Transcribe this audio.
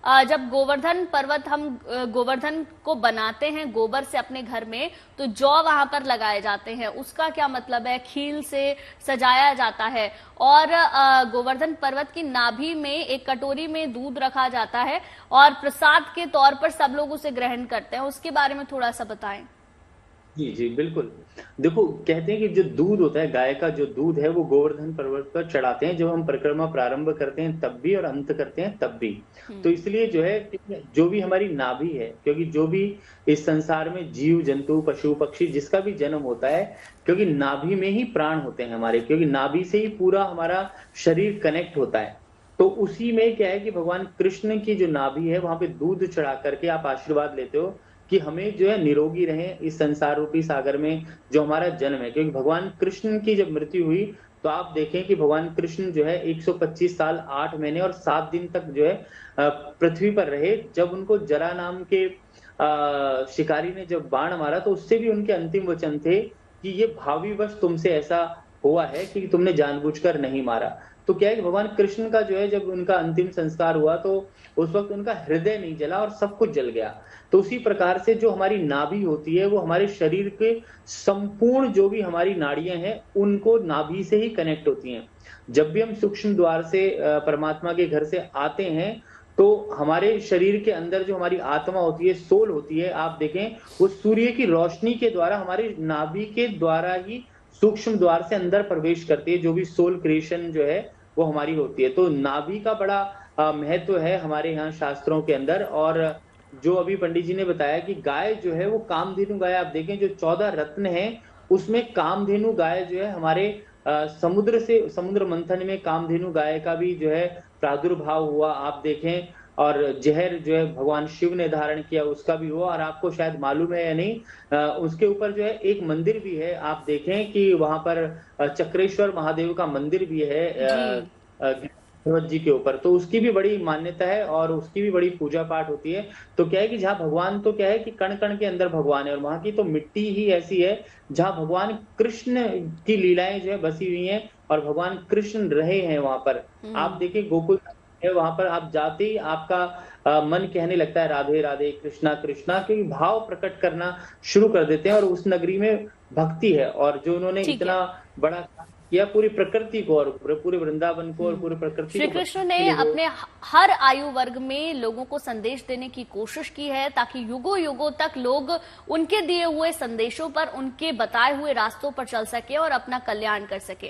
जब गोवर्धन पर्वत हम गोवर्धन को बनाते हैं गोबर से अपने घर में, तो जौ वहां पर लगाए जाते हैं। उसका क्या मतलब है? खील से सजाया जाता है और गोवर्धन पर्वत की नाभि में एक कटोरी में दूध रखा जाता है और प्रसाद के तौर पर सब लोग उसे ग्रहण करते हैं। उसके बारे में थोड़ा सा बताएं। जी जी बिल्कुल। देखो, कहते हैं कि जो दूध होता है, गाय का जो दूध है, वो गोवर्धन पर्वत पर चढ़ाते हैं जब हम परिक्रमा प्रारंभ करते हैं तब भी, और अंत करते हैं तब भी। तो इसलिए जो है कि जो भी हमारी नाभि है, क्योंकि जो भी इस संसार में जीव जंतु पशु पक्षी जिसका भी जन्म होता है, क्योंकि नाभि में ही प्राण होते हैं हमारे, क्योंकि नाभि से ही पूरा हमारा शरीर कनेक्ट होता है। तो उसी में क्या है कि भगवान कृष्ण की जो नाभि है, वहां पे दूध चढ़ा करके आप आशीर्वाद लेते हो कि हमें जो है निरोगी रहें इस संसार रूपी सागर में जो हमारा जन्म है। क्योंकि भगवान कृष्ण की जब मृत्यु हुई, तो आप देखें कि भगवान कृष्ण जो है 125 साल 8 महीने और 7 दिन तक जो है पृथ्वी पर रहे। जब उनको जरा नाम के शिकारी ने जब बाण मारा, तो उससे भी उनके अंतिम वचन थे कि ये भावीवश तुमसे ऐसा हुआ है कि तुमने जानबूझकर नहीं मारा। तो क्या है कि भगवान कृष्ण का जो है जब उनका अंतिम संस्कार हुआ, तो उस वक्त उनका हृदय नहीं जला और सब कुछ जल गया। तो उसी प्रकार से जो हमारी नाभि होती है, वो हमारे शरीर के संपूर्ण जो भी हमारी नाड़ियां हैं, उनको नाभि से ही कनेक्ट होती हैं। जब भी हम सूक्ष्म द्वार से परमात्मा के घर से आते हैं, तो हमारे शरीर के अंदर जो हमारी आत्मा होती है, सोल होती है, आप देखें वो सूर्य की रोशनी के द्वारा हमारे नाभि के द्वारा ही सूक्ष्म द्वार से अंदर प्रवेश करती है। जो भी सोल क्रिएशन जो है वो हमारी होती है। तो नाभि का बड़ा महत्व है हमारे यहाँ शास्त्रों के अंदर। और जो अभी पंडित जी ने बताया कि गाय जो है वो कामधेनु गाय, आप देखें जो 14 रत्न है, उसमें कामधेनु गाय जो है हमारे समुद्र मंथन में कामधेनु गाय का भी जो है प्रादुर्भाव हुआ, आप देखें। और जहर जो है भगवान शिव ने धारण किया, उसका भी हुआ। और आपको शायद मालूम है या नहीं, उसके ऊपर जो है एक मंदिर भी है, आप देखें कि वहां पर चक्रेश्वर महादेव का मंदिर भी है जी। पर्वत जी के ऊपर। तो उसकी भी बड़ी मान्यता है और उसकी भी बड़ी पूजा पाठ होती है। तो क्या है कि जहाँ भगवान, तो क्या है कि कण कण के अंदर भगवान है, और वहां की तो मिट्टी ही ऐसी है जहाँ भगवान कृष्ण की लीलाएं जो है बसी हुई हैं और भगवान कृष्ण रहे हैं वहां पर। आप देखिए गोकुल है, वहां पर आप जाते ही आपका मन कहने लगता है राधे राधे कृष्णा कृष्णा, क्योंकि भाव प्रकट करना शुरू कर देते हैं। और उस नगरी में भक्ति है, और जो उन्होंने ठीक है। इतना बड़ा काम किया पूरी प्रकृति को, और पूरे वृंदावन को, और पूरी प्रकृति श्री को कृष्ण बचाने ने के लिए वो। अपने हर आयु वर्ग में लोगों को संदेश देने की कोशिश की है, ताकि युगों युगों तक लोग उनके दिए हुए संदेशों पर, उनके बताए हुए रास्तों पर चल सके और अपना कल्याण कर सके।